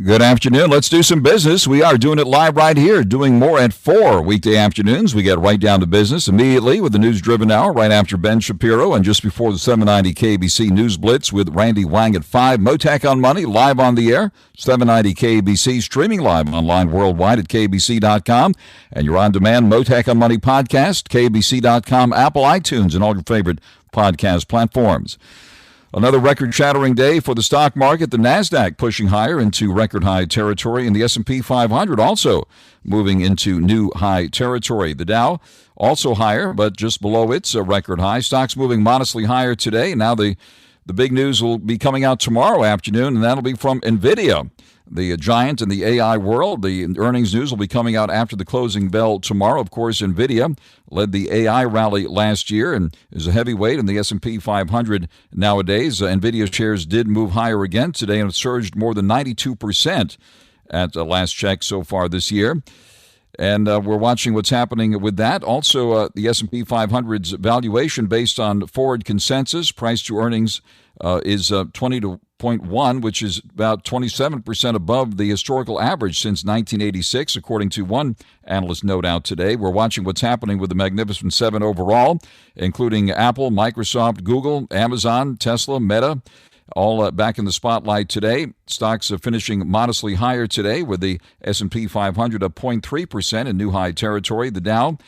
Good afternoon. Let's do some business. We are doing it live right here, doing more at 4 weekday afternoons. We get right down to business immediately with the news-driven hour right after Ben Shapiro and just before the 790 KBC News Blitz with Randy Wang at 5. Mottek on Money, live on the air, 790 KBC, streaming live online worldwide at kbc.com. And your on-demand Mottek on Money podcast, kbc.com, Apple, iTunes, and all your favorite podcast platforms. Another record-shattering day for the stock market. The NASDAQ pushing higher into record-high territory, and the S&P 500 also moving into new high territory. The Dow also higher, but just below its record high. Stocks moving modestly higher today. Now the big news will be coming out tomorrow afternoon, and that'll be from NVIDIA, the giant in the AI world. The earnings news will be coming out after the closing bell tomorrow. Of course, NVIDIA led the AI rally last year and is a heavyweight in the S&P 500 nowadays. NVIDIA shares did move higher again today and have surged more than 92% at last check so far this year. And we're watching what's happening with that. Also, the S&P 500's valuation based on forward consensus, price to earnings, is 20.1, which is about 27% above the historical average since 1986, according to one analyst note out today. We're watching what's happening with the Magnificent Seven overall, including Apple, Microsoft, Google, Amazon, Tesla, Meta, all back in the spotlight today. Stocks are finishing modestly higher today with the S&P 500 up 0.3% in new high territory. The Dow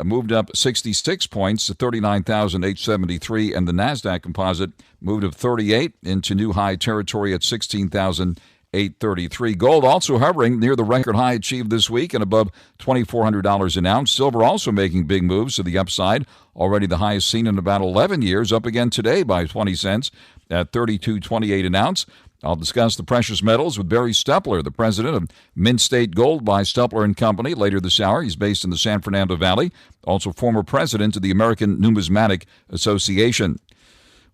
moved up 66 points to 39,873, and the NASDAQ composite moved up 38 into new high territory at 16,833. Gold also hovering near the record high achieved this week and above $2,400 an ounce. Silver also making big moves to the upside, already the highest seen in about 11 years, up again today by 20 cents at $32.28 an ounce. I'll discuss the precious metals with Barry Stuppler, the president of Mint State Gold by Stuppler & Company, later this hour. He's based in the San Fernando Valley, also former president of the American Numismatic Association.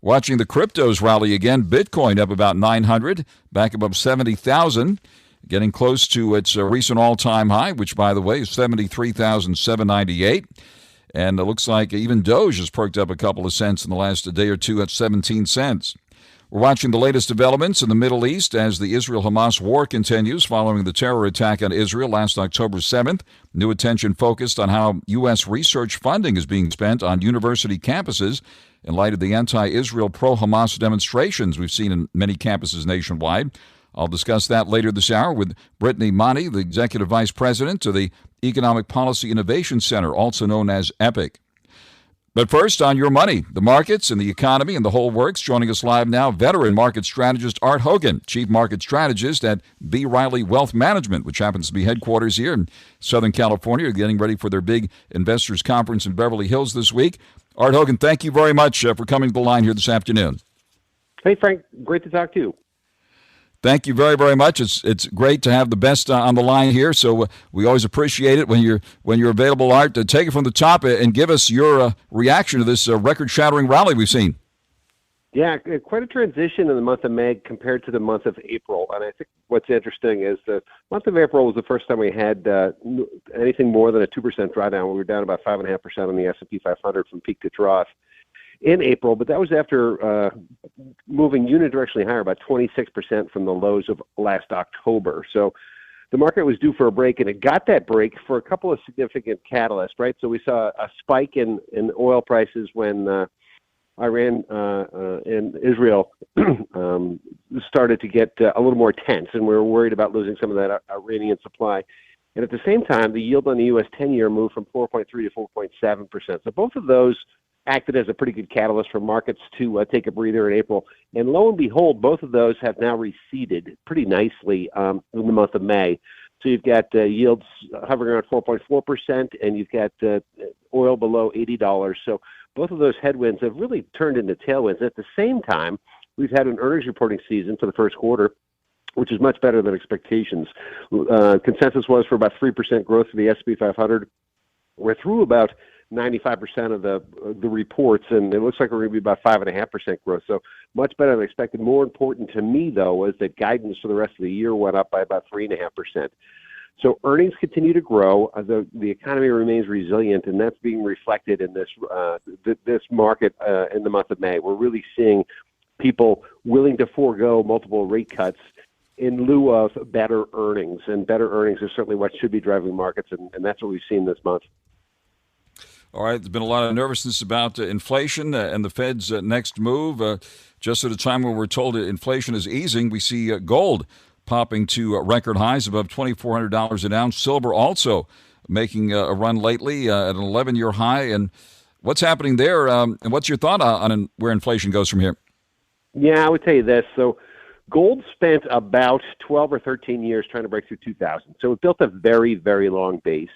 Watching the cryptos rally again, Bitcoin up about 900, back above 70,000, getting close to its recent all-time high, which, by the way, is 73,798. And it looks like even Doge has perked up a couple of cents in the last day or two at 17 cents. We're watching the latest developments in the Middle East as the Israel-Hamas war continues following the terror attack on Israel last October 7th. New attention focused on how U.S. research funding is being spent on university campuses in light of the anti-Israel pro-Hamas demonstrations we've seen in many campuses nationwide. I'll discuss that later this hour with BRITTANY, the Executive Vice President of the Economic Policy Innovation Center, also known as EPIC. But first, on your money, the markets and the economy and the whole works. Joining us live now, veteran market strategist Art Hogan, chief market strategist at B. Riley Wealth Management, which happens to be headquarters here in Southern California, getting ready for their big investors conference in Beverly Hills this week. Art Hogan, thank you very much for coming to the line here this afternoon. Hey, Frank. Great to talk to you. Thank you very, very much. It's great to have the best on the line here, so we always appreciate it when you're available, Art. To take it from the top and give us your reaction to this record-shattering rally we've seen. Yeah, quite a transition in the month of May compared to the month of April. And I think what's interesting is the month of April was the first time we had anything more than a 2% drawdown. We were down about 5.5% on the S&P 500 from peak to trough in April, but that was after moving unidirectionally higher about 26% from the lows of last October. So the market was due for a break, and it got that break for a couple of significant catalysts, right? So we saw a spike in oil prices when Iran and Israel started to get a little more tense, and we were worried about losing some of that Iranian supply. And at the same time, the yield on the U.S. 10-year moved from 4.3 to 4.7%. So both of those acted as a pretty good catalyst for markets to take a breather in April. And lo and behold, both of those have now receded pretty nicely in the month of May. So you've got yields hovering around 4.4%, and you've got oil below $80. So both of those headwinds have really turned into tailwinds. At the same time, we've had an earnings reporting season for the first quarter, which is much better than expectations. Consensus was for about 3% growth for the S&P 500. We're through about 95% of the reports, and it looks like we're going to be about 5.5% growth. So much better than expected. More important to me, though, was that guidance for the rest of the year went up by about 3.5%. So earnings continue to grow. The economy remains resilient, and that's being reflected in this market in the month of May. We're really seeing people willing to forego multiple rate cuts in lieu of better earnings. And better earnings are certainly what should be driving markets, and that's what we've seen this month. All right, there's been a lot of nervousness about inflation and the Fed's next move. Just at a time when we're told that inflation is easing, we see gold popping to record highs above $2,400 an ounce. Silver also making a run lately at an 11-year high. And what's happening there? And what's your thought on where inflation goes from here? Yeah, I would tell you this. So gold spent about 12 or 13 years trying to break through 2000. So it built a very, very long base.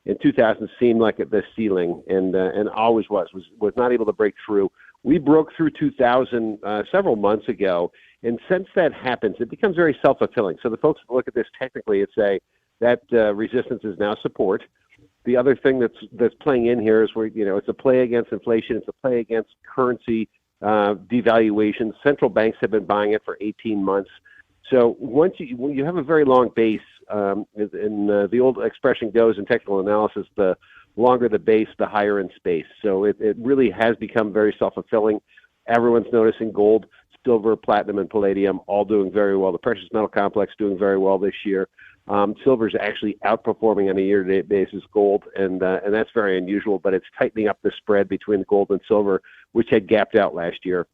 In 2000 seemed like the ceiling, and always was not able to break through. We broke through 2000 several months ago, and since that happens, it becomes very self-fulfilling. So the folks that look at this technically and say that resistance is now support. The other thing that's playing in here is where it's a play against inflation, it's a play against currency devaluation. Central banks have been buying it for 18 months. So when you have a very long base, and the old expression goes in technical analysis, the longer the base, the higher in space. So it really has become very self-fulfilling. Everyone's noticing gold, silver, platinum, and palladium all doing very well. The precious metal complex doing very well this year. Silver is actually outperforming on a year-to-date basis gold, and that's very unusual, but it's tightening up the spread between gold and silver, which had gapped out last year.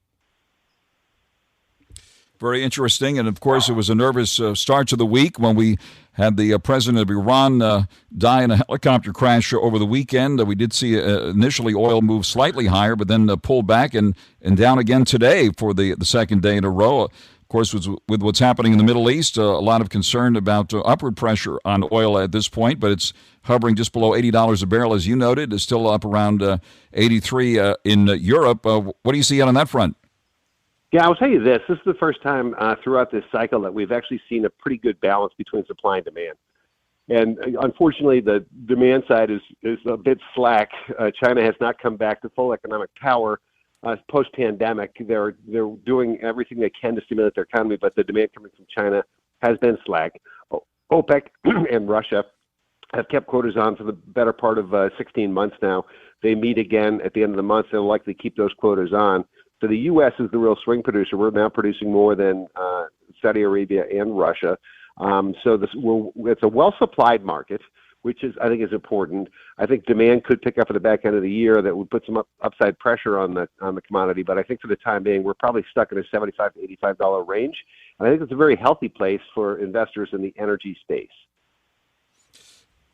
Very interesting. And, of course, it was a nervous start to the week when we had the president of Iran die in a helicopter crash over the weekend. We did see initially oil move slightly higher, but then pull back and down again today for the second day in a row. Of course, with what's happening in the Middle East, a lot of concern about upward pressure on oil at this point, but it's hovering just below $80 a barrel, as you noted. It's still up around 83 in Europe. What do you see out on that front? Yeah, I'll tell you this. This is the first time throughout this cycle that we've actually seen a pretty good balance between supply and demand. And unfortunately, the demand side is a bit slack. China has not come back to full economic power post-pandemic. They're doing everything they can to stimulate their economy, but the demand coming from China has been slack. OPEC and Russia have kept quotas on for the better part of 16 months now. They meet again at the end of the month. They'll likely keep those quotas on. So the U.S. is the real swing producer. We're now producing more than Saudi Arabia and Russia. So it's a well-supplied market, which I think is important. I think demand could pick up at the back end of the year. That would put some upside pressure on the commodity. But I think for the time being, we're probably stuck in a $75 to $85 range. And I think it's a very healthy place for investors in the energy space.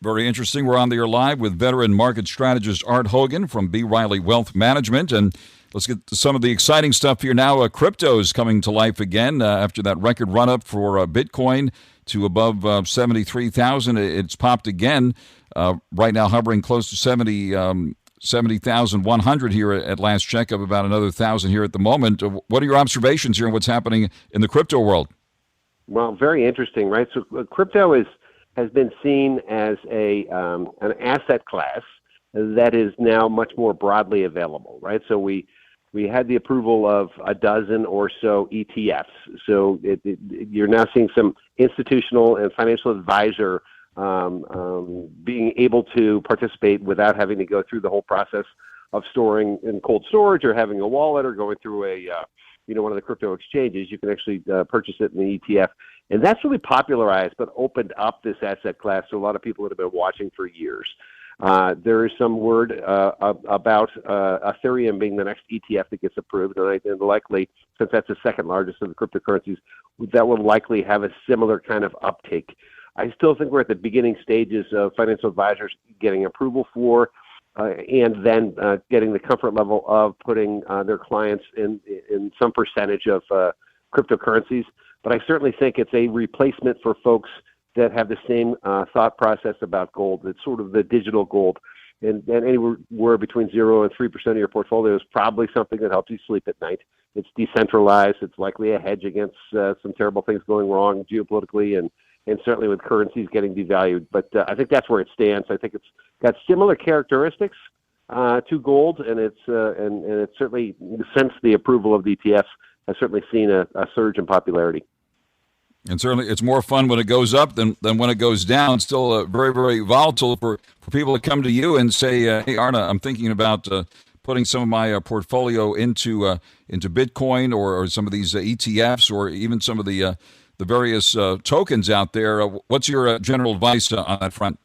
Very interesting. We're on the air live with veteran market strategist Art Hogan from B. Riley Wealth Management. And let's get to some of the exciting stuff here now. Crypto is coming to life again after that record run-up for Bitcoin to above 73,000. It's popped again, right now hovering close to 70,100 here at last check, of about another 1,000 here at the moment. What are your observations here on what's happening in the crypto world? Well, very interesting, right? So crypto has been seen as an asset class that is now much more broadly available, right? So we had the approval of a dozen or so ETFs. So you're now seeing some institutional and financial advisor being able to participate without having to go through the whole process of storing in cold storage or having a wallet or going through one of the crypto exchanges. You can actually purchase it in the ETF. And that's really popularized but opened up this asset class to a lot of people that have been watching for years. There is some word about Ethereum being the next ETF that gets approved, and likely, since that's the second largest of the cryptocurrencies, that will likely have a similar kind of uptake. I still think we're at the beginning stages of financial advisors getting approval for and then getting the comfort level of putting their clients in some percentage of cryptocurrencies. But I certainly think it's a replacement for folks that have the same thought process about gold. It's sort of the digital gold. And anywhere between 0 and 3% of your portfolio is probably something that helps you sleep at night. It's decentralized. It's likely a hedge against some terrible things going wrong geopolitically and certainly with currencies getting devalued. But I think that's where it stands. I think it's got similar characteristics to gold, and it's certainly, since the approval of the ETFs, has certainly seen a surge in popularity. And certainly it's more fun when it goes up than when it goes down. Still very, very volatile for people to come to you and say, hey, Arna, I'm thinking about putting some of my portfolio into Bitcoin or some of these ETFs or even some of the the various tokens out there. What's your general advice on that front?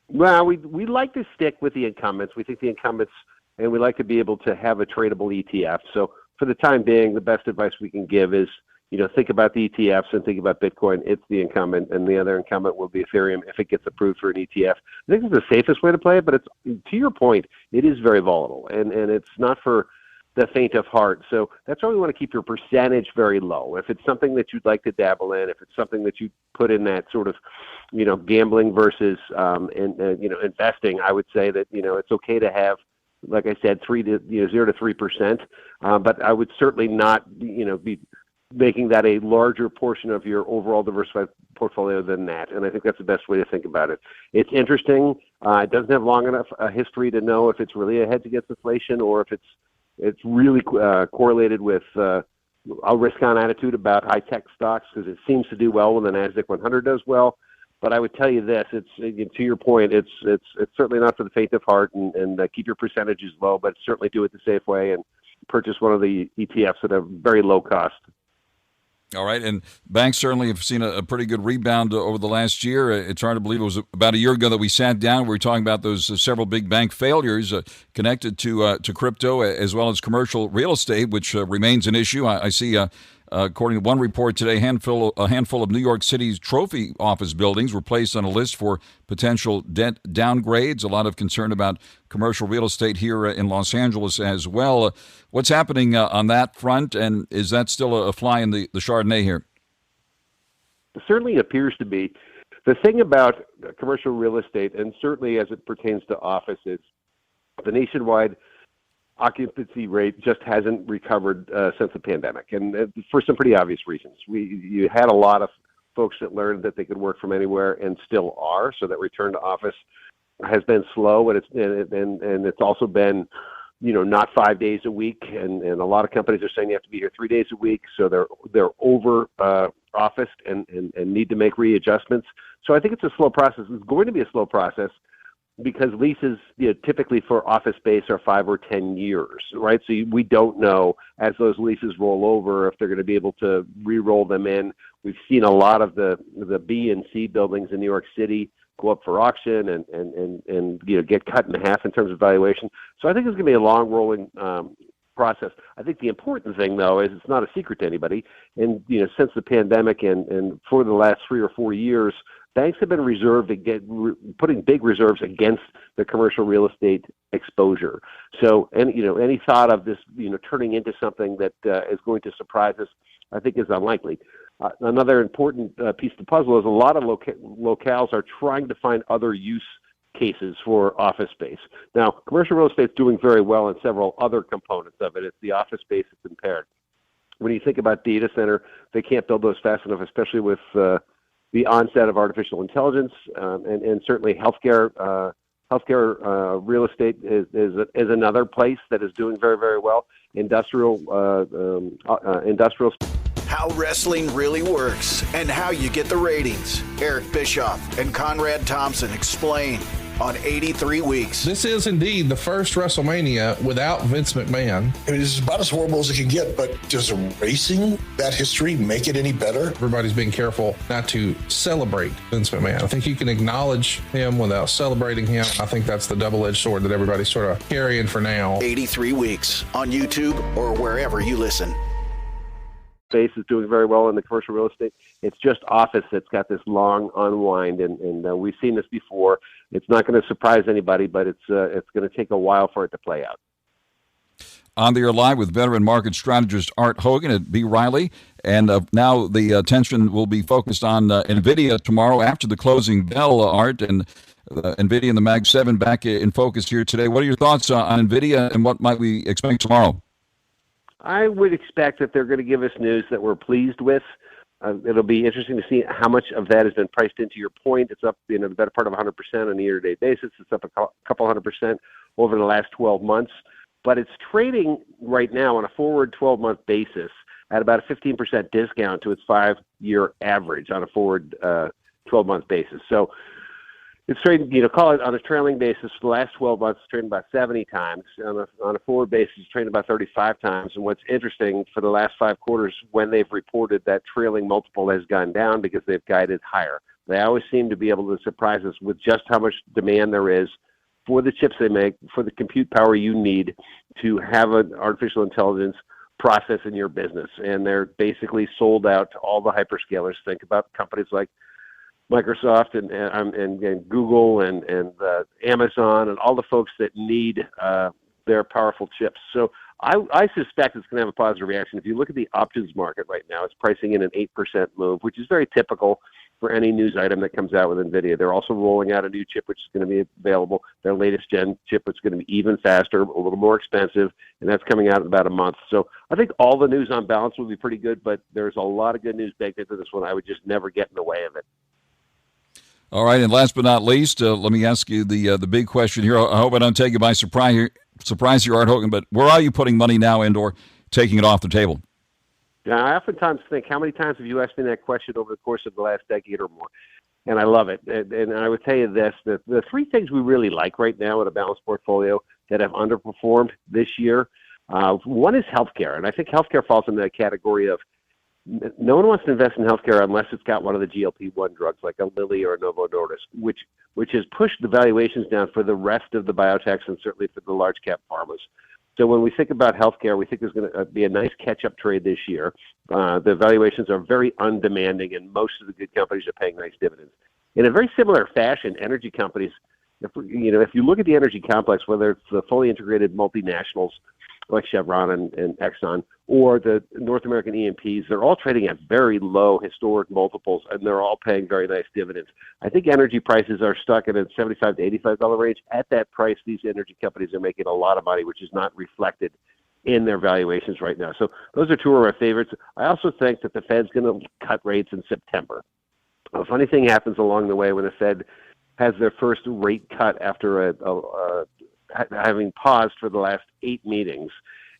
Well, we like to stick with the incumbents. We think the incumbents, and we like to be able to have a tradable ETF. So for the time being, the best advice we can give is, think about the ETFs and think about Bitcoin. It's the incumbent, and the other incumbent will be Ethereum if it gets approved for an ETF. I think it's the safest way to play it, but it's, to your point, it is very volatile, and it's not for the faint of heart. So that's why we want to keep your percentage very low. If it's something that you'd like to dabble in, if it's something that you put in that sort of, gambling versus, investing, I would say that, it's okay to have, like I said, 0 to 3%. But I would certainly not, be making that a larger portion of your overall diversified portfolio than that. And I think that's the best way to think about it. It's interesting. It doesn't have long enough a history to know if it's really a hedge against inflation or if it's really correlated with a risk-on attitude about high-tech stocks, because it seems to do well when the NASDAQ 100 does well. But I would tell you this: to your point, it's certainly not for the faint of heart, and keep your percentages low, but certainly do it the safe way and purchase one of the ETFs at a very low cost. All right, and banks certainly have seen a pretty good rebound over the last year. It's hard to believe it was about a year ago that we sat down. We were talking about those several big bank failures connected to crypto as well as commercial real estate, which remains an issue. I see, according to one report today, a handful of New York City's trophy office buildings were placed on a list for potential debt downgrades. A lot of concern about commercial real estate here in Los Angeles as well. What's happening on that front, and is that still a fly in the Chardonnay here? It certainly appears to be. The thing about commercial real estate, and certainly as it pertains to office, is the nationwide occupancy rate just hasn't recovered since the pandemic, and for some pretty obvious reasons. You had a lot of folks that learned that they could work from anywhere and still are, so that return to office has been slow, and it's also been, not 5 days a week, and a lot of companies are saying you have to be here 3 days a week, so they're over officed and need to make readjustments. So I think it's a slow process. It's going to be a slow process, because leases, typically for office space are 5 or 10 years, right? So we don't know, as those leases roll over, if they're going to be able to re-roll them in. We've seen a lot of the B and C buildings in New York City go up for auction and get cut in half in terms of valuation. So I think it's going to be a long rolling process. I think the important thing, though, is it's not a secret to anybody. And since the pandemic and for the last 3 or 4 years, banks have been putting big reserves against the commercial real estate exposure. So, any thought of this, turning into something that is going to surprise us, I think is unlikely. Another important piece of the puzzle is a lot of locales are trying to find other use cases for office space. Now, commercial real estate is doing very well in several other components of it. It's the office space that's impaired. When you think about data center, they can't build those fast enough, especially with the onset of artificial intelligence, and certainly healthcare real estate is another place that is doing very, very well. Industrial. How wrestling really works and how you get the ratings. Eric Bischoff and Conrad Thompson explain on 83 Weeks. This is indeed the first WrestleMania without Vince McMahon. I mean, it's about as horrible as it can get, but does erasing that history make it any better? Everybody's being careful not to celebrate Vince McMahon. I think you can acknowledge him without celebrating him. I think that's the double-edged sword that everybody's sort of carrying for now. 83 Weeks on YouTube or wherever you listen. Space is doing very well in the commercial real estate. It's just office that's got this long unwind, and we've seen this before. It's not going to surprise anybody, but it's going to take a while for it to play out. On the air live with veteran market strategist Art Hogan at B. Riley, and now the attention will be focused on NVIDIA tomorrow after the closing bell, Art, and NVIDIA and the Mag 7 back in focus here today. What are your thoughts on NVIDIA, and what might we expect tomorrow? I would expect that they're going to give us news that we're pleased with. It'll be interesting to see how much of that has been priced into your point. It's up, the better part of 100% on a year-to-date basis. It's up a couple 100% over the last 12 months. But it's trading right now on a forward 12-month basis at about a 15% discount to its 5-year average on a forward 12-month basis. So, It's trading, call it on a trailing basis for the last 12 months, it's trading about 70 times. On a forward basis, it's trading about 35 times. And what's interesting, for the last 5 quarters, when they've reported, that trailing multiple has gone down because they've guided higher. They always seem to be able to surprise us with just how much demand there is for the chips they make, for the compute power you need to have an artificial intelligence process in your business. And they're basically sold out to all the hyperscalers. Think about companies like Microsoft and Google and Amazon and all the folks that need their powerful chips. So I suspect it's going to have a positive reaction. If you look at the options market right now, it's pricing in an 8% move, which is very typical for any news item that comes out with NVIDIA. They're also rolling out a new chip which is going to be available, their latest gen chip, which is going to be even faster, a little more expensive, and that's coming out in about a month. So I think all the news on balance will be pretty good, but there's a lot of good news baked into this one. I would just never get in the way of it. All right, and last but not least, let me ask you the big question here. I hope I don't take you by surprise here, Art Hogan, but where are you putting money now and/or taking it off the table? Yeah, I oftentimes think, how many times have you asked me that question over the course of the last decade or more? And I love it. And I would tell you this, that the 3 things we really like right now in a balanced portfolio that have underperformed this year, one is healthcare. And I think healthcare falls in that category of no one wants to invest in healthcare unless it's got one of the GLP-1 drugs like a Lilly or a Novo Nordisk, which has pushed the valuations down for the rest of the biotechs and certainly for the large cap pharmas. So when we think about healthcare, we think there's going to be a nice catch-up trade this year. The valuations are very undemanding, and most of the good companies are paying nice dividends. In a very similar fashion, energy companies, if you look at the energy complex, whether it's the fully integrated multinationals like Chevron and Exxon, or the North American E&Ps, they're all trading at very low historic multiples, and they're all paying very nice dividends. I think energy prices are stuck in a $75 to $85 range. At that price, these energy companies are making a lot of money, which is not reflected in their valuations right now. So those are 2 of our favorites. I also think that the Fed's going to cut rates in September. A funny thing happens along the way when the Fed has their first rate cut after having paused for the last 8 meetings,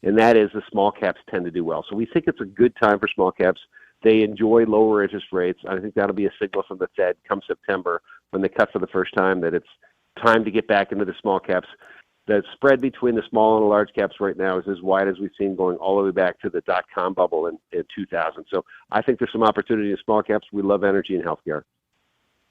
and that is the small caps tend to do well. So we think it's a good time for small caps. They enjoy lower interest rates. I think that'll be a signal from the Fed come September when they cut for the first time that it's time to get back into the small caps. The spread between the small and the large caps right now is as wide as we've seen going all the way back to the dot-com bubble in 2000. So I think there's some opportunity in small caps. We love energy and healthcare.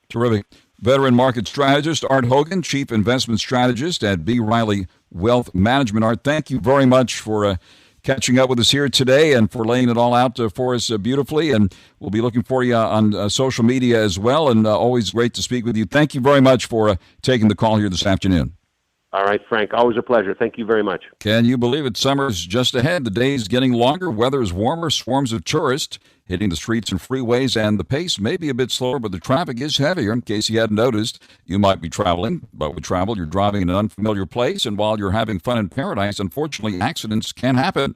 Terrific. Veteran market strategist Art Hogan, Chief Investment Strategist at B. Riley Wealth Management. Art, thank you very much for catching up with us here today and for laying it all out for us beautifully. And we'll be looking for you on social media as well. And always great to speak with you. Thank you very much for taking the call here this afternoon. All right, Frank. Always a pleasure. Thank you very much. Can you believe it? Summer's just ahead. The day's getting longer. Weather is warmer. Swarms of tourists hitting the streets and freeways, and the pace may be a bit slower, but the traffic is heavier. In case you hadn't noticed, you might be traveling, but with travel, you're driving in an unfamiliar place, and while you're having fun in paradise, unfortunately, accidents can happen.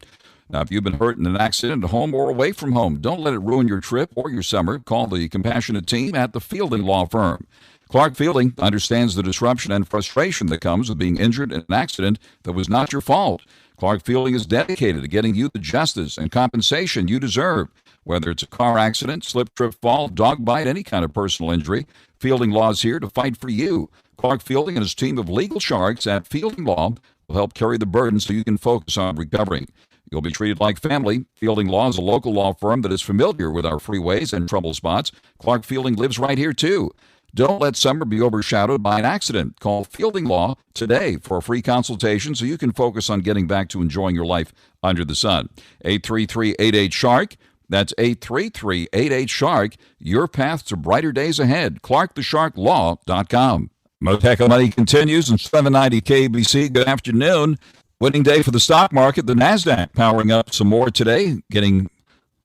Now, if you've been hurt in an accident at home or away from home, don't let it ruin your trip or your summer. Call the compassionate team at the Fielding Law Firm. Clark Fielding understands the disruption and frustration that comes with being injured in an accident that was not your fault. Clark Fielding is dedicated to getting you the justice and compensation you deserve. Whether it's a car accident, slip, trip, fall, dog bite, any kind of personal injury, Fielding Law is here to fight for you. Clark Fielding and his team of legal sharks at Fielding Law will help carry the burden so you can focus on recovering. You'll be treated like family. Fielding Law is a local law firm that is familiar with our freeways and trouble spots. Clark Fielding lives right here, too. Don't let summer be overshadowed by an accident. Call Fielding Law today for a free consultation so you can focus on getting back to enjoying your life under the sun. 833-88-SHARK. That's 833-88-SHARK. Your path to brighter days ahead. ClarkTheSharkLaw.com. Mottek Money continues on 790 KBC. Good afternoon. Winning day for the stock market. The NASDAQ powering up some more today, getting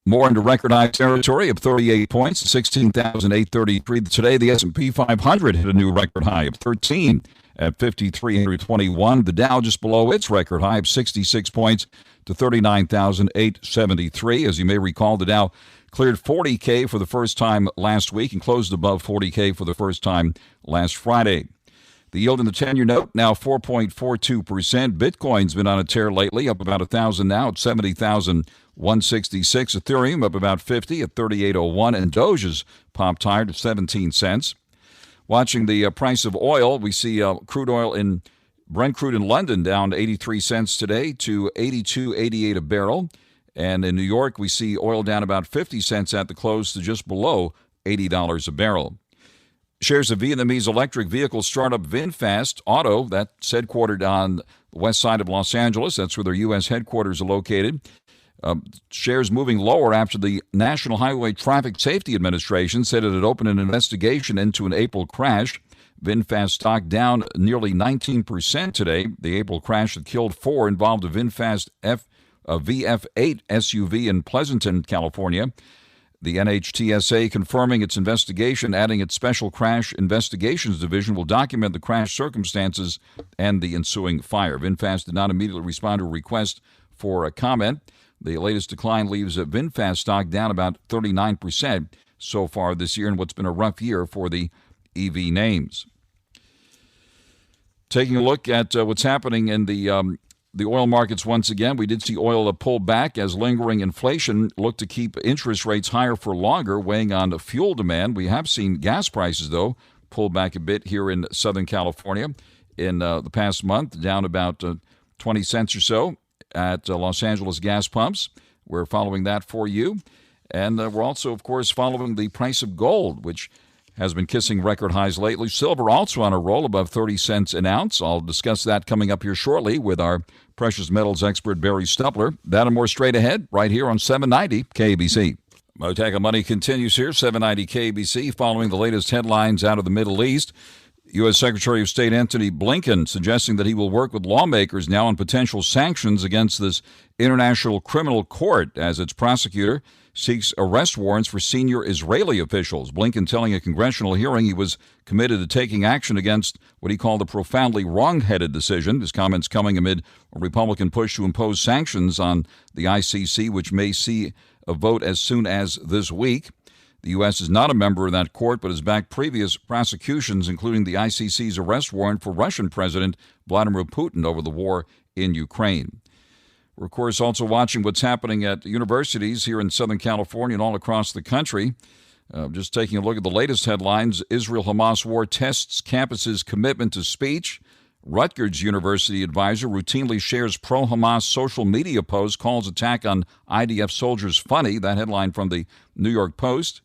more into record high territory of 38 points, 16,833. Today, the S&P 500 hit a new record high of 13 at 5,321. The Dow just below its record high of 66 points to 39,873. As you may recall, the Dow cleared 40K for the first time last week and closed above 40K for the first time last Friday. The yield in the 10-year note now 4.42%. Bitcoin's been on a tear lately, up about 1,000 now at 70,166. Ethereum up about 50 at 38.01, and Doge has popped higher to 17 cents. Watching the price of oil, we see crude oil in Brent crude in London down 83 cents today to 82.88 a barrel. And in New York, we see oil down about 50 cents at the close to just below $80 a barrel. Shares of Vietnamese electric vehicle startup VinFast Auto, that's headquartered on the west side of Los Angeles. That's where their U.S. headquarters are located. Shares moving lower after the National Highway Traffic Safety Administration said it had opened an investigation into an April crash. VinFast stock down nearly 19% today. The April crash that killed 4 involved a VinFast VF8 SUV in Pleasanton, California. The NHTSA confirming its investigation, adding its Special Crash Investigations Division will document the crash circumstances and the ensuing fire. VinFast did not immediately respond to a request for a comment. The latest decline leaves VinFast stock down about 39% so far this year in what's been a rough year for the EV names. Taking a look at what's happening in the oil markets once again, we did see oil pull back as lingering inflation looked to keep interest rates higher for longer, weighing on fuel demand. We have seen gas prices, though, pull back a bit here in Southern California in the past month, down about 20 cents or so at Los Angeles gas pumps. We're following that for you. And we're also, of course, following the price of gold, which has been kissing record highs lately. Silver also on a roll above 30 cents an ounce. I'll discuss that coming up here shortly with our precious metals expert, Barry Stuppler. That and more straight ahead right here on 790 KBC. Mottek Money continues here, 790 KBC, following the latest headlines out of the Middle East. U.S. Secretary of State Antony Blinken suggesting that he will work with lawmakers now on potential sanctions against this International Criminal Court as its prosecutor seeks arrest warrants for senior Israeli officials. Blinken telling a congressional hearing he was committed to taking action against what he called a profoundly wrong-headed decision. His comments coming amid a Republican push to impose sanctions on the ICC, which may see a vote as soon as this week. The U.S. is not a member of that court, but has backed previous prosecutions, including the ICC's arrest warrant for Russian President Vladimir Putin over the war in Ukraine. We're, of course, also watching what's happening at universities here in Southern California and all across the country. Just taking a look at the latest headlines. Israel-Hamas war tests campuses' commitment to speech. Rutgers University advisor routinely shares pro-Hamas social media posts, calls attack on IDF soldiers funny. That headline from the New York Post.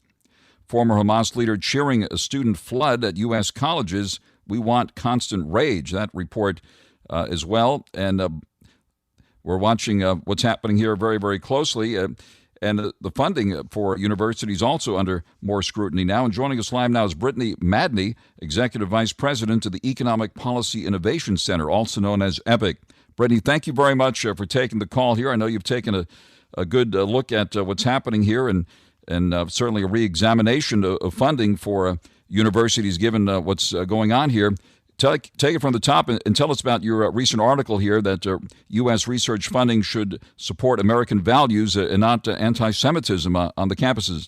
Former Hamas leader cheering a student flood at U.S. colleges. We want constant rage. That report as well. And we're watching what's happening here very, very closely. And the funding for universities also under more scrutiny now. And joining us live now is MADNI, Executive Vice President of the Economic Policy Innovation Center, also known as EPIC. Brittany, thank you very much for taking the call here. I know you've taken a good look at what's happening here and certainly a re-examination of funding for universities given what's going on here. Take it from the top and tell us about your recent article here that U.S. research funding should support American values and not anti-Semitism on the campuses.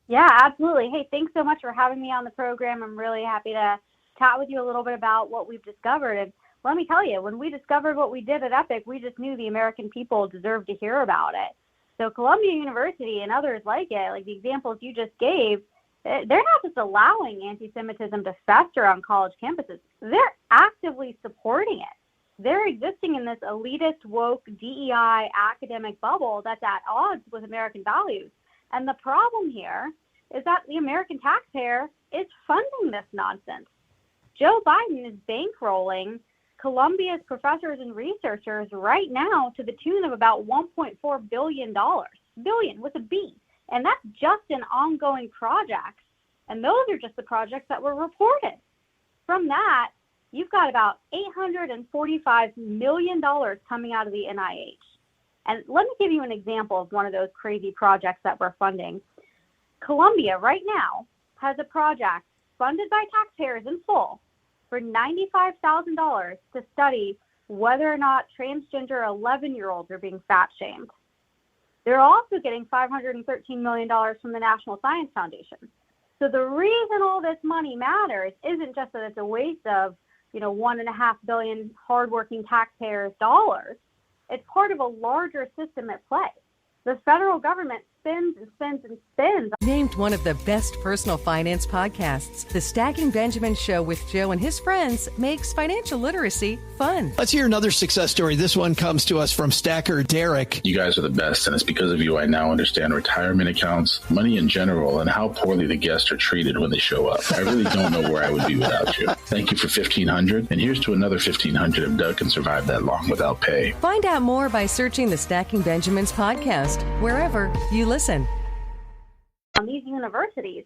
Yeah, absolutely. Hey, thanks so much for having me on the program. I'm really happy to chat with you a little bit about what we've discovered. And let me tell you, when we discovered what we did at EPIC, we just knew the American people deserved to hear about it. So Columbia University and others like it, like the examples you just gave, they're not just allowing anti-Semitism to fester on college campuses. They're actively supporting it. They're existing in this elitist, woke, DEI academic bubble that's at odds with American values. And the problem here is that the American taxpayer is funding this nonsense. Joe Biden is bankrolling Columbia's professors and researchers right now to the tune of about $1.4 billion. Billion with a B. And that's just in ongoing projects. And those are just the projects that were reported. From that, you've got about $845 million coming out of the NIH. And let me give you an example of one of those crazy projects that we're funding. Columbia right now has a project funded by taxpayers in full for $95,000 to study whether or not transgender 11-year-olds are being fat-shamed. They're also getting $513 million from the National Science Foundation. So the reason all this money matters isn't just that it's a waste of, $1.5 billion hardworking taxpayers' dollars. It's part of a larger system at play. The federal government spins and spins and spins. Named one of the best personal finance podcasts, The Stacking Benjamin Show with Joe and his friends makes financial literacy fun. Let's hear another success story. This one comes to us from Stacker Derek. You guys are the best, and it's because of you I now understand retirement accounts, money in general, and how poorly the guests are treated when they show up. I really don't know where I would be without you. Thank you for $1,500, and here's to another $1,500 if Doug can survive that long without pay. Find out more by searching the Stacking Benjamins podcast wherever you listen. On these universities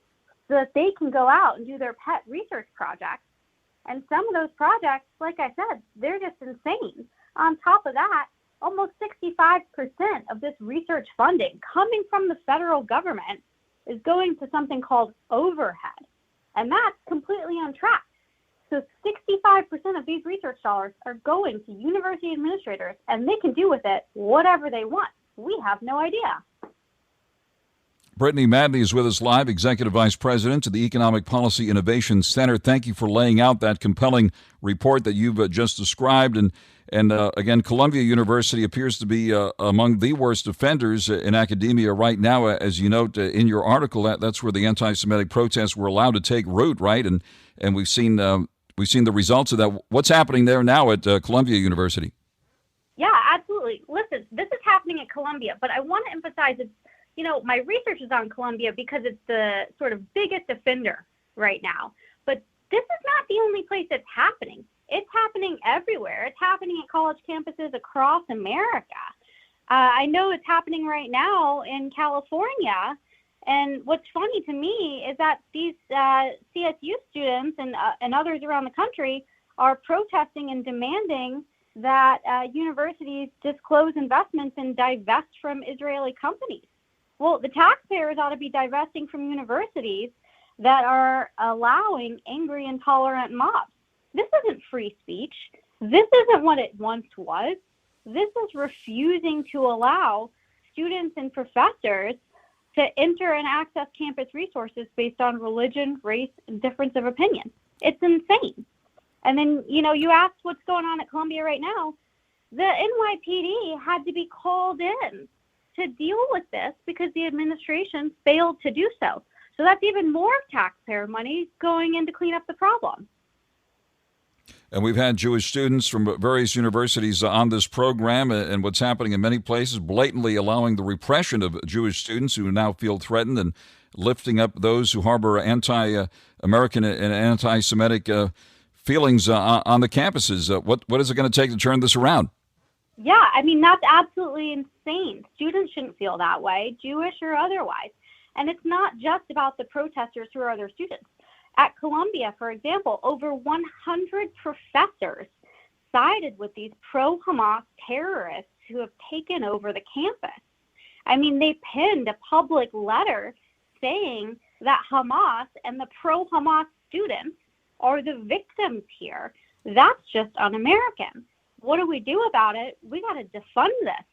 so that they can go out and do their pet research projects. And some of those projects, like I said, they're just insane. On top of that, almost 65% of this research funding coming from the federal government is going to something called overhead. And that's completely untracked. So 65% of these research dollars are going to university administrators, and they can do with it whatever they want. We have no idea. Brittany MADNI is with us live, Executive Vice President of the Economic Policy Innovation Center. Thank you for laying out that compelling report that you've just described. And again, Columbia University appears to be among the worst offenders in academia right now. As you note in your article, that's where the anti-Semitic protests were allowed to take root, right? And we've seen the results of that. What's happening there now at Columbia University? Yeah, absolutely. Listen, this is happening at Columbia, but I want to emphasize it's, my research is on Columbia because it's the sort of biggest offender right now. But this is not the only place it's happening. It's happening everywhere. It's happening at college campuses across America. I know it's happening right now in California. And what's funny to me is that these CSU students and others around the country are protesting and demanding that universities disclose investments and divest from Israeli companies. Well, the taxpayers ought to be divesting from universities that are allowing angry, intolerant mobs. This isn't free speech. This isn't what it once was. This is refusing to allow students and professors to enter and access campus resources based on religion, race, and difference of opinion. It's insane. And then, you asked what's going on at Columbia right now. The NYPD had to be called in to deal with this because the administration failed to do so. So that's even more taxpayer money going in to clean up the problem. And we've had Jewish students from various universities on this program, and what's happening in many places, blatantly allowing the repression of Jewish students who now feel threatened and lifting up those who harbor anti-American and anti-Semitic feelings on the campuses. What is it going to take to turn this around? Yeah, that's absolutely insane. Students shouldn't feel that way, Jewish or otherwise. And it's not just about the protesters who are other students. At Columbia, for example, over 100 professors sided with these pro-Hamas terrorists who have taken over the campus. They penned a public letter saying that Hamas and the pro-Hamas students are the victims here. That's just un-American. What do we do about it? We got to defund this.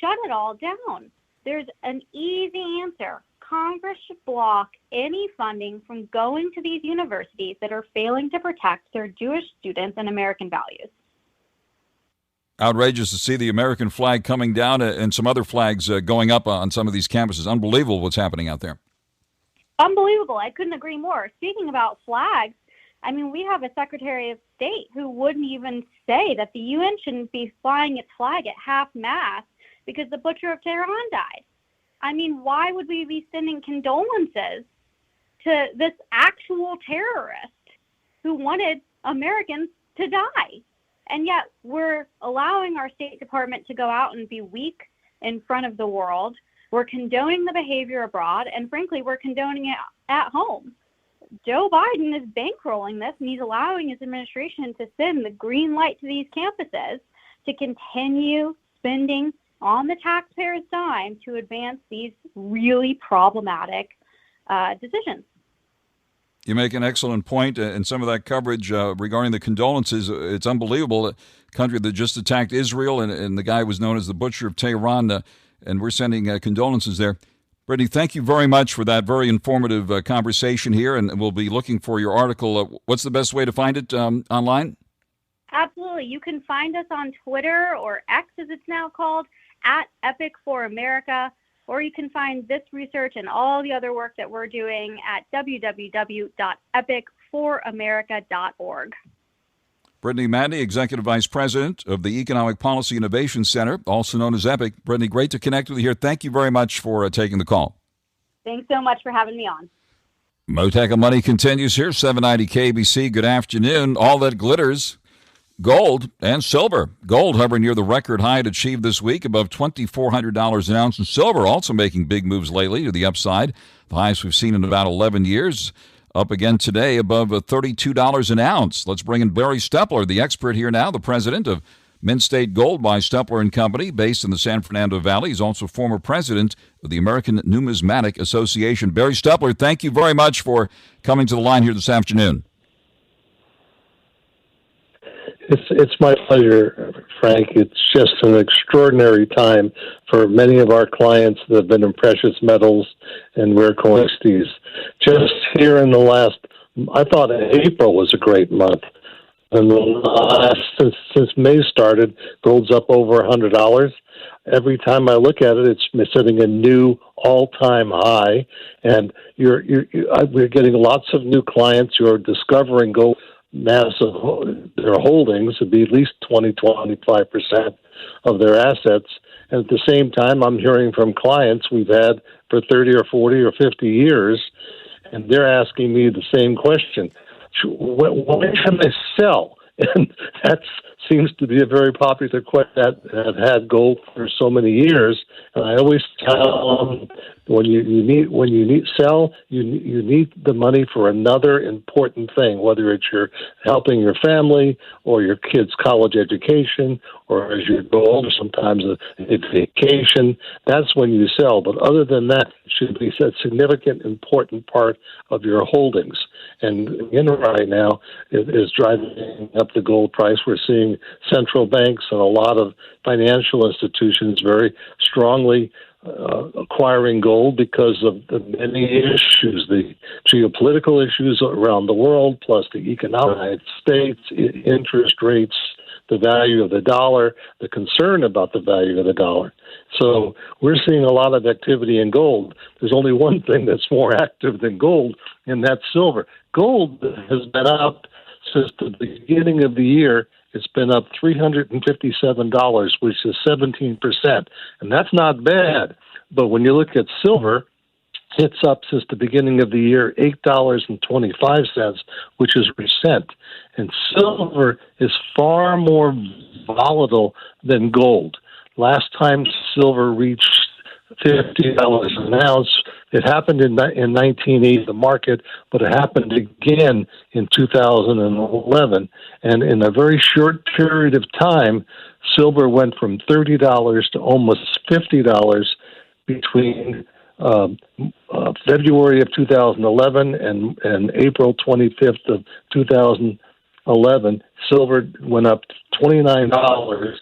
Shut it all down. There's an easy answer. Congress should block any funding from going to these universities that are failing to protect their Jewish students and American values. Outrageous to see the American flag coming down and some other flags going up on some of these campuses. Unbelievable what's happening out there. Unbelievable. I couldn't agree more. Speaking about flags, we have a Secretary of State who wouldn't even say that the UN shouldn't be flying its flag at half-mast because the butcher of Tehran died. Why would we be sending condolences to this actual terrorist who wanted Americans to die? And yet we're allowing our State Department to go out and be weak in front of the world. We're condoning the behavior abroad, and frankly, we're condoning it at home. Joe Biden is bankrolling this, and he's allowing his administration to send the green light to these campuses to continue spending on the taxpayers' dime to advance these really problematic decisions. You make an excellent point, and some of that coverage regarding the condolences, it's unbelievable. A country that just attacked Israel, and the guy was known as the Butcher of Tehran, and we're sending condolences there. Brittany, thank you very much for that very informative conversation here, and we'll be looking for your article. What's the best way to find it online? Absolutely. You can find us on Twitter, or X as it's now called, at Epic for America, or you can find this research and all the other work that we're doing at www.epicforamerica.org. Brittany Madney, Executive Vice President of the Economic Policy Innovation Center, also known as EPIC. Brittany, great to connect with you here. Thank you very much for taking the call. Thanks so much for having me on. Mottek and Money continues here, 790 KBC. Good afternoon. All that glitters, gold and silver. Gold hovering near the record high it achieved this week, above $2,400 an ounce. And silver also making big moves lately to the upside. The highest we've seen in about 11 years. Up again today, above $32 an ounce. Let's bring in Barry Stuppler, the expert here now, the president of Mint State Gold by Stuppler & Company, based in the San Fernando Valley. He's also former president of the American Numismatic Association. Barry Stuppler, thank you very much for coming to the line here this afternoon. It's my pleasure, Frank. It's just an extraordinary time for many of our clients that have been in precious metals and rare commodities. Just here in the last, I thought April was a great month. And since May started, gold's up over $100. Every time I look at it, it's setting a new all-time high. And we're getting lots of new clients who are discovering gold. Massive their holdings would be at least 20-25% of their assets. And at the same time, I'm hearing from clients we've had for 30 or 40 or 50 years, and they're asking me the same question. When can I sell? And that seems to be a very popular question that have had gold for so many years. And I always tell them, when you need sell, you need the money for another important thing, whether it's you're helping your family or your kids' college education, or as you go older, sometimes a vacation. That's when you sell. But other than that, it should be a significant, important part of your holdings. And right now is driving up the gold price. We're seeing central banks and a lot of financial institutions very strongly acquiring gold because of the many issues, the geopolitical issues around the world, plus the economic States, interest rates, the value of the dollar, the concern about the value of the dollar. So we're seeing a lot of activity in gold. There's only one thing that's more active than gold, and that's silver. Gold has been up since the beginning of the year. It's been up $357, which is 17%. And that's not bad. But when you look at silver, it's up since the beginning of the year, $8.25, which is percent. And silver is far more volatile than gold. Last time silver reached $50 an ounce, it happened in 1980, the market, but it happened again in 2011. And in a very short period of time, silver went from $30 to almost $50 between February of 2011 and April 25th of 2011. Silver went up $29,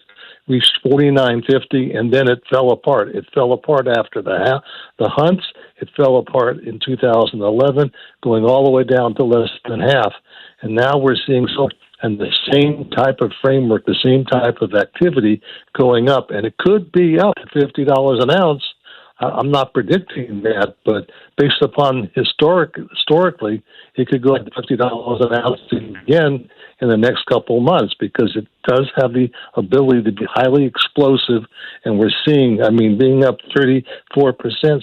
reached $49.50, and then it fell apart. It fell apart after the hunts. It fell apart in 2011, going all the way down to less than half. And now we're seeing silver and the same type of framework, the same type of activity going up. And it could be up to $50 an ounce. I'm not predicting that, but based upon historically, it could go up to $50 an ounce again in the next couple of months, because it does have the ability to be highly explosive. And we're seeing, being up 34%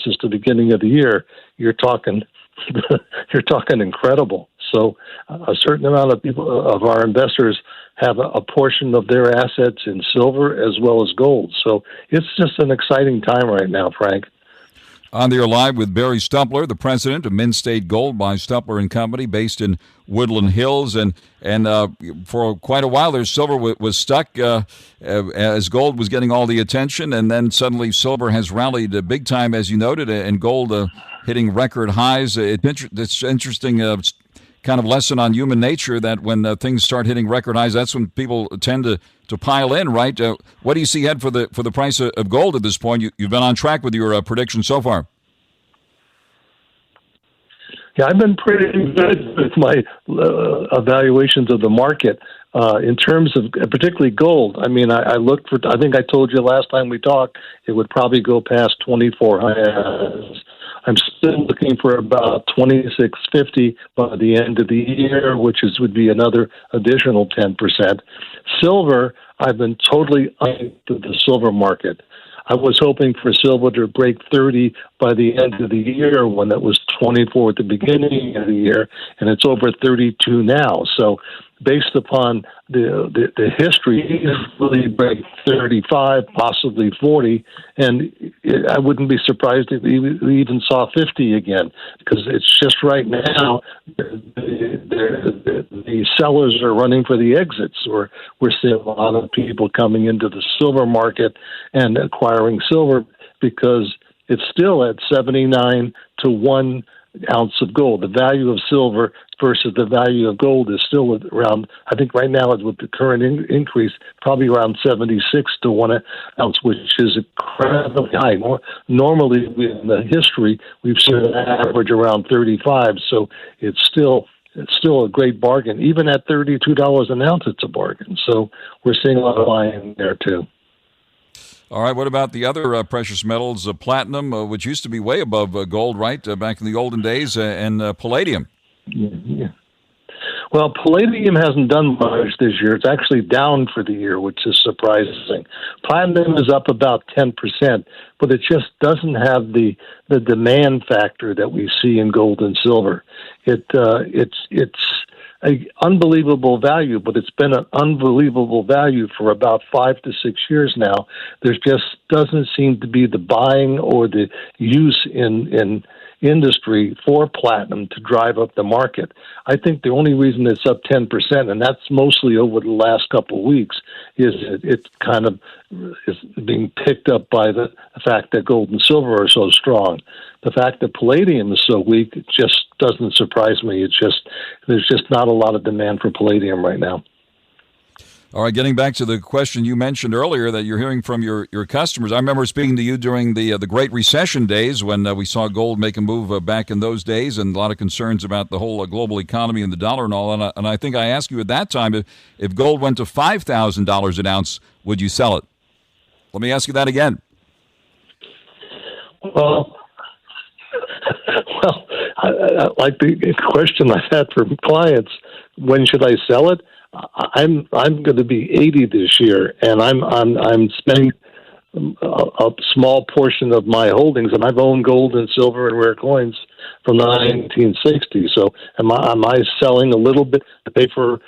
since the beginning of the year, you're talking incredible. So a certain amount of people, of our investors, have a portion of their assets in silver as well as gold. So it's just an exciting time right now, Frank. On the air live with Barry Stuppler, the president of Mint State Gold by Stuppler & Company, based in Woodland Hills. And for quite a while there, silver was stuck as gold was getting all the attention. And then suddenly silver has rallied big time, as you noted, and gold hitting record highs. It's interesting kind of lesson on human nature that when things start hitting record highs, that's when people tend to pile in, right? What do you see ahead for the price of gold at this point? You've been on track with your prediction so far. Yeah, I've been pretty good with my evaluations of the market in terms of particularly gold. I mean, I looked for, I think I told you last time we talked, it would probably go past 2,400. I'm still looking for about 2,650 by the end of the year, which would be another additional 10%. Silver, I've been totally into the silver market. I was hoping for silver to break 30 by the end of the year when it was 24 at the beginning of the year, and it's over 32 now. So based upon the history, it really break 35, possibly 40, and I wouldn't be surprised if we even saw 50 again, because it's just right now the sellers are running for the exits. We're seeing a lot of people coming into the silver market and acquiring silver because it's still at 79 to 1 ounce of gold. The value of silver versus the value of gold is still around, I think right now with the current increase, probably around 76 to 1 ounce, which is incredibly high. Normally in the history, we've seen an average around 35, so it's still a great bargain. Even at $32 an ounce, it's a bargain. So we're seeing a lot of buying there too. All right, what about the other precious metals, platinum, which used to be way above gold, right, back in the olden days, and palladium? Yeah. Well, palladium hasn't done much this year. It's actually down for the year, which is surprising. Platinum is up about 10%, but it just doesn't have the demand factor that we see in gold and silver. It's an unbelievable value, but it's been an unbelievable value for about 5 to 6 years now. There just doesn't seem to be the buying or the use in industry for platinum to drive up the market. I think the only reason it's up 10%, and that's mostly over the last couple of weeks, is it kind of is being picked up by the fact that gold and silver are so strong. The fact that palladium is so weak just doesn't surprise me. There's just not a lot of demand for palladium right now. All right, getting back to the question you mentioned earlier that you're hearing from your customers. I remember speaking to you during the Great Recession days when we saw gold make a move back in those days, and a lot of concerns about the whole global economy and the dollar and all. And I think I asked you at that time, if gold went to $5,000 an ounce, would you sell it? Let me ask you that again. Well, I like the question I've had from clients. When should I sell it? I'm going to be 80 this year, and I'm spending a small portion of my holdings, and I've owned gold and silver and rare coins from the 1960s. So am I selling a little bit to pay for?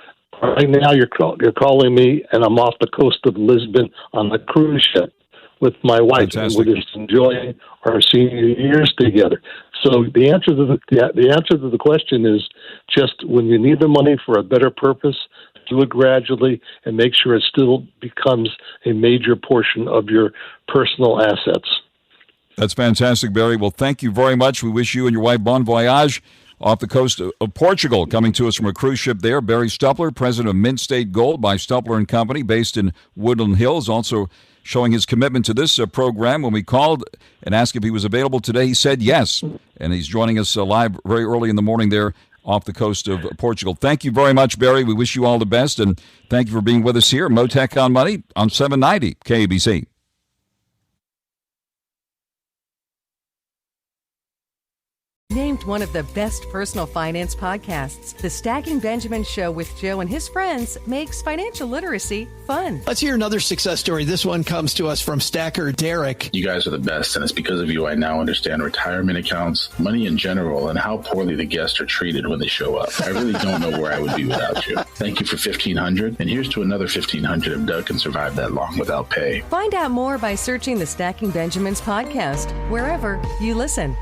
Right now, you're calling me, and I'm off the coast of Lisbon on a cruise ship with my wife, Fantastic. and we're just enjoying our senior years together. So the answer to the question is just when you need the money for a better purpose, do it gradually and make sure it still becomes a major portion of your personal assets. That's fantastic, Barry. Well, thank you very much. We wish you and your wife bon voyage off the coast of Portugal. Coming to us from a cruise ship there, Barry Stuppler, president of Mint State Gold by Stuppler & Company, based in Woodland Hills, also showing his commitment to this program. When we called and asked if he was available today, he said yes, and he's joining us live very early in the morning there off the coast of Portugal. Thank you very much, Barry. We wish you all the best, and thank you for being with us here. Mottek on Money on 790 KABC. Named one of the best personal finance podcasts, The Stacking Benjamin Show with Joe and his friends makes financial literacy fun. Let's hear another success story. This one comes to us from Stacker Derek. You guys are the best, and it's because of you I now understand retirement accounts, money in general, and how poorly the guests are treated when they show up. I really don't know where I would be without you. Thank you for $1,500, and here's to another $1,500 if Doug can survive that long without pay. Find out more by searching the Stacking Benjamins podcast wherever you listen.